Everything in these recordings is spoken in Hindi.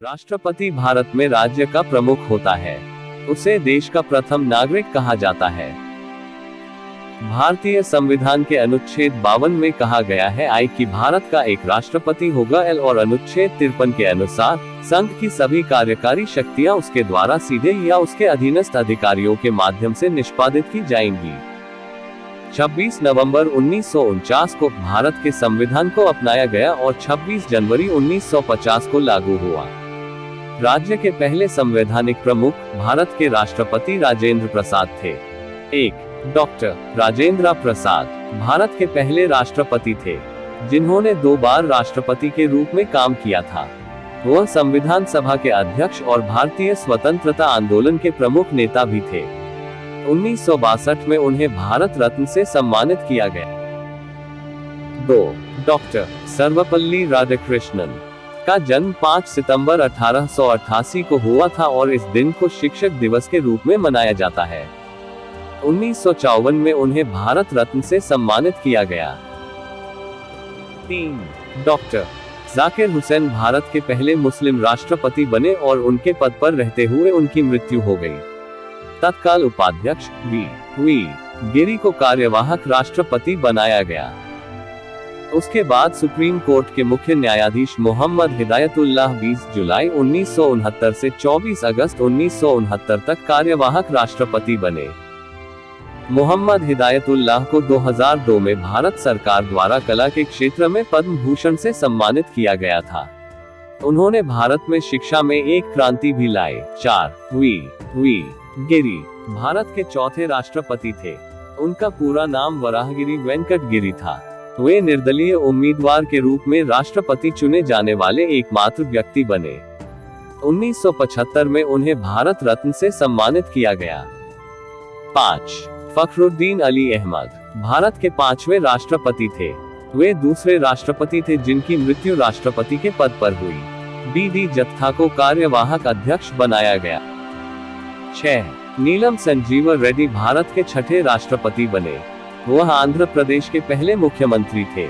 राष्ट्रपति भारत में राज्य का प्रमुख होता है। उसे देश का प्रथम नागरिक कहा जाता है। भारतीय संविधान के अनुच्छेद 52 में कहा गया है कि भारत का एक राष्ट्रपति होगा और अनुच्छेद 53 के अनुसार संघ की सभी कार्यकारी शक्तियां उसके द्वारा सीधे या उसके अधीनस्थ अधिकारियों के माध्यम से निष्पादित की जाएंगी। 26 नवंबर 1949 को भारत के संविधान को अपनाया गया और 26 जनवरी 1950 को लागू हुआ। राज्य के पहले संवैधानिक प्रमुख भारत के राष्ट्रपति राजेंद्र प्रसाद थे। 1. डॉक्टर राजेंद्र प्रसाद भारत के पहले राष्ट्रपति थे, जिन्होंने 2 बार राष्ट्रपति के रूप में काम किया था। वह संविधान सभा के अध्यक्ष और भारतीय स्वतंत्रता आंदोलन के प्रमुख नेता भी थे। 1962 में उन्हें भारत रत्न से सम्मानित किया गया। 2. डॉक्टर सर्वपल्ली राधाकृष्णन का जन्म 5 सितंबर 1888 को हुआ था और इस दिन को शिक्षक दिवस के रूप में मनाया जाता है। 1954 में उन्हें भारत रत्न से सम्मानित किया गया। 3. डॉक्टर जाकिर हुसैन भारत के पहले मुस्लिम राष्ट्रपति बने और उनके पद पर रहते हुए उनकी मृत्यु हो गई। तत्काल उपाध्यक्ष वी गिरी को कार्यवाहक राष्ट्रपति बनाया गया। उसके बाद सुप्रीम कोर्ट के मुख्य न्यायाधीश मोहम्मद हिदायतुल्लाह 20 जुलाई 1969 से 24 अगस्त 1969 तक कार्यवाहक राष्ट्रपति बने। मोहम्मद हिदायतुल्लाह को 2002 में भारत सरकार द्वारा कला के क्षेत्र में पद्म भूषण से सम्मानित किया गया था। उन्होंने भारत में शिक्षा में एक क्रांति भी लाई। 4. वी गिरी भारत के चौथे राष्ट्रपति थे। उनका पूरा नाम वराहगिरी वेंकट गिरी था। वे निर्दलीय उम्मीदवार के रूप में राष्ट्रपति चुने जाने वाले एकमात्र व्यक्ति बने। 1975 में उन्हें भारत रत्न से सम्मानित किया गया। 5. फखरुद्दीन अली अहमद भारत के 5वें राष्ट्रपति थे। वे दूसरे राष्ट्रपति थे जिनकी मृत्यु राष्ट्रपति के पद पर हुई। बी.डी. जत्था को कार्यवाहक अध्यक्ष बनाया गया। 6. नीलम संजीव रेड्डी भारत के 6ठे राष्ट्रपति बने। वह आंध्र प्रदेश के पहले मुख्यमंत्री थे।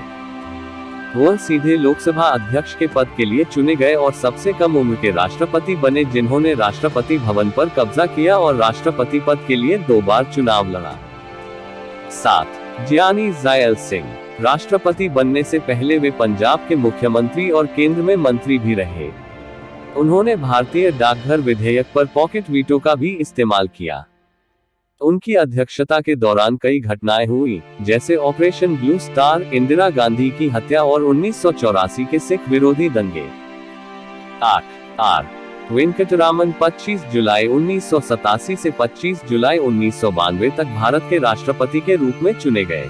वह सीधे लोकसभा अध्यक्ष के पद के लिए चुने गए और सबसे कम उम्र के राष्ट्रपति बने जिन्होंने राष्ट्रपति भवन पर कब्जा किया और राष्ट्रपति पद के लिए 2 बार चुनाव लड़ा। 7. जियानी ज़ैल सिंह राष्ट्रपति बनने से पहले वे पंजाब के मुख्यमंत्री और केंद्र में मंत्री भी रहे। उन्होंने भारतीय डाकघर विधेयक पर पॉकेट वीटो का भी इस्तेमाल किया। उनकी अध्यक्षता के दौरान कई घटनाएं हुई, जैसे operation blue star, Indira Gandhi की हत्या और 1984 के सिख विरोधी दंगे। 8. आर वेंकटरामन 25 जुलाई 1987 से 25 जुलाई 1992 तक भारत के राष्ट्रपति के रूप में चुने गए।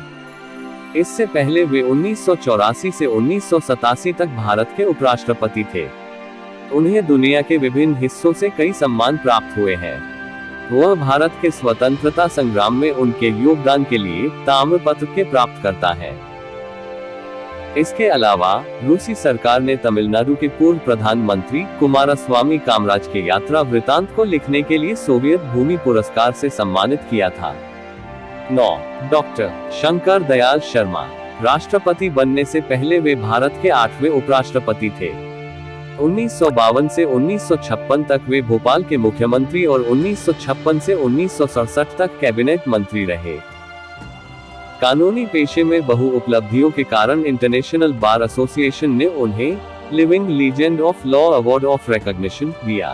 इससे पहले वे 1984 से 1987 तक भारत के उपराष्ट्रपति थे। उन्हें दुनिया के विभिन्न हिस्सों से कई सम्मान प्राप्त हुए हैं। वह भारत के स्वतंत्रता संग्राम में उनके योगदान के लिए ताम्रपत्र के प्राप्तकर्ता है। इसके अलावा रूसी सरकार ने तमिलनाडु के पूर्व प्रधानमंत्री कुमारस्वामी कामराज के यात्रा वृतांत को लिखने के लिए सोवियत भूमि पुरस्कार से सम्मानित किया था। 9. डॉक्टर शंकर दयाल शर्मा राष्ट्रपति बनने से पहले वे भारत के 8वें उपराष्ट्रपति थे। 1952 से 1956 तक वे भोपाल के मुख्यमंत्री और 1956 से 1967 तक कैबिनेट मंत्री रहे। कानूनी पेशे में बहु उपलब्धियों के कारण इंटरनेशनल बार एसोसिएशन ने उन्हें living legend of law award of recognition दिया।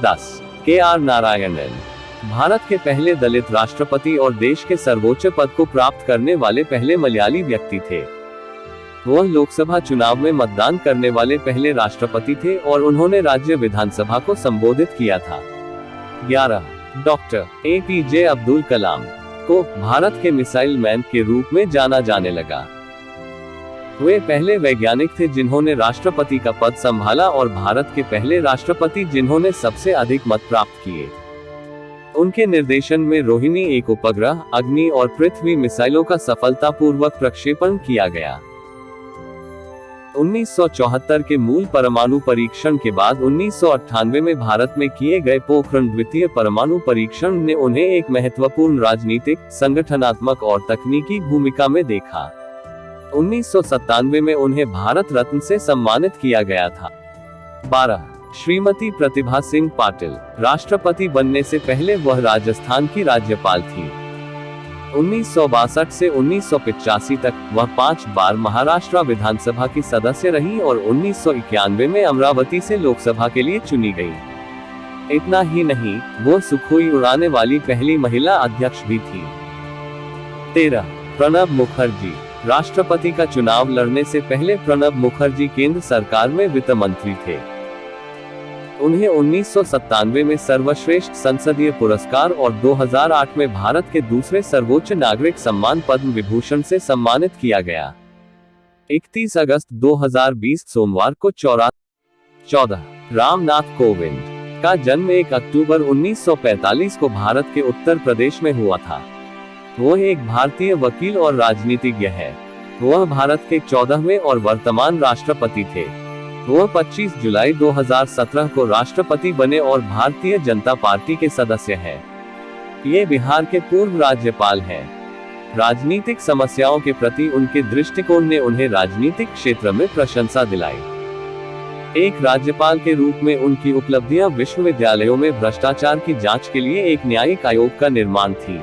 10. के.आर. नारायणन भारत के पहले दलित राष्ट्रपति और देश के सर्वोच्च पद को प्राप्त करने वाले पहले मलयाली व्यक्ति थे। वह लोकसभा चुनाव में मतदान करने वाले पहले राष्ट्रपति थे और उन्होंने राज्य विधानसभा को संबोधित किया था। 11. Doctor APJ. अब्दुल कलाम को भारत के मिसाइल मैन के रूप में जाना जाने लगा। वे पहले वैज्ञानिक थे जिन्होंने राष्ट्रपति का पद संभाला और भारत के पहले राष्ट्रपति जिन्होंने सबसे अधिक मत प्राप्त किए। उनके निर्देशन में रोहिणी 1 उपग्रह, अग्नि और पृथ्वी मिसाइलों का सफलतापूर्वक प्रक्षेपण किया गया। 1974 के मूल परमाणु परीक्षण के बाद 1998 में भारत में किए गए पोखरण द्वितीय परमाणु परीक्षण ने उन्हें एक महत्वपूर्ण राजनीतिक, संगठनात्मक और तकनीकी भूमिका में देखा। 1997 में उन्हें भारत रत्न से सम्मानित किया गया था। 12 श्रीमती प्रतिभा सिंह पाटिल। राष्ट्रपति बनने से पहले वह राजस्थान की राज्यपाल थी। 1962 से 1985 तक वह 5 बार महाराष्ट्र विधानसभा की सदस्य रही और 1991 में अमरावती से लोकसभा के लिए चुनी गई। इतना ही नहीं, वो सुखोई उड़ाने वाली पहली महिला अध्यक्ष भी थी। 13 प्रणब मुखर्जी। राष्ट्रपति का चुनाव लड़ने से पहले प्रणब मुखर्जी केंद्र सरकार में वित्त मंत्री थे। उन्हें 1997 में सर्वश्रेष्ठ संसदीय पुरस्कार और 2008 में भारत के दूसरे सर्वोच्च नागरिक सम्मान पद्म विभूषण से सम्मानित किया गया। 31 अगस्त 2020 सोमवार को 14 रामनाथ कोविंद का जन्म 1 अक्टूबर 1945 को भारत के उत्तर प्रदेश में हुआ था। वह एक भारतीय वकील और राजनीतिज्ञ है। वह भारत के 14वें और वर्तमान राष्ट्रपति थे। वह 25 जुलाई 2017 को राष्ट्रपति बने और भारतीय जनता पार्टी के सदस्य हैं। ये बिहार के पूर्व राज्यपाल हैं। राजनीतिक समस्याओं के प्रति उनके दृष्टिकोण ने उन्हें राजनीतिक क्षेत्र में प्रशंसा दिलाई। एक राज्यपाल के रूप में उनकी उपलब्धियां विश्वविद्यालयों में भ्रष्टाचार की जांच के लिए एक न्यायिक आयोग का निर्माण थी।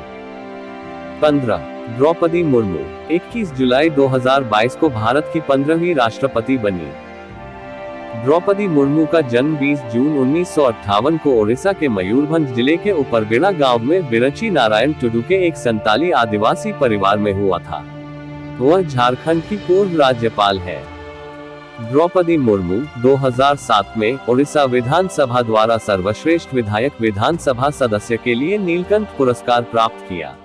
15 द्रौपदी मुर्मू। 21 जुलाई 2022 को भारत की 15वीं राष्ट्रपति बनी। द्रौपदी मुर्मू का जन्म 20 जून 1958 को ओडिशा के मयूरभंज जिले के उपरगेड़ा गांव में बिरची नारायण टुडू के एक संताली आदिवासी परिवार में हुआ था। वह झारखंड की पूर्व राज्यपाल है। द्रौपदी मुर्मू 2007 में ओडिशा विधानसभा द्वारा सर्वश्रेष्ठ विधायक विधानसभा सदस्य के लिए नीलकंठ पुरस्कार प्राप्त किया।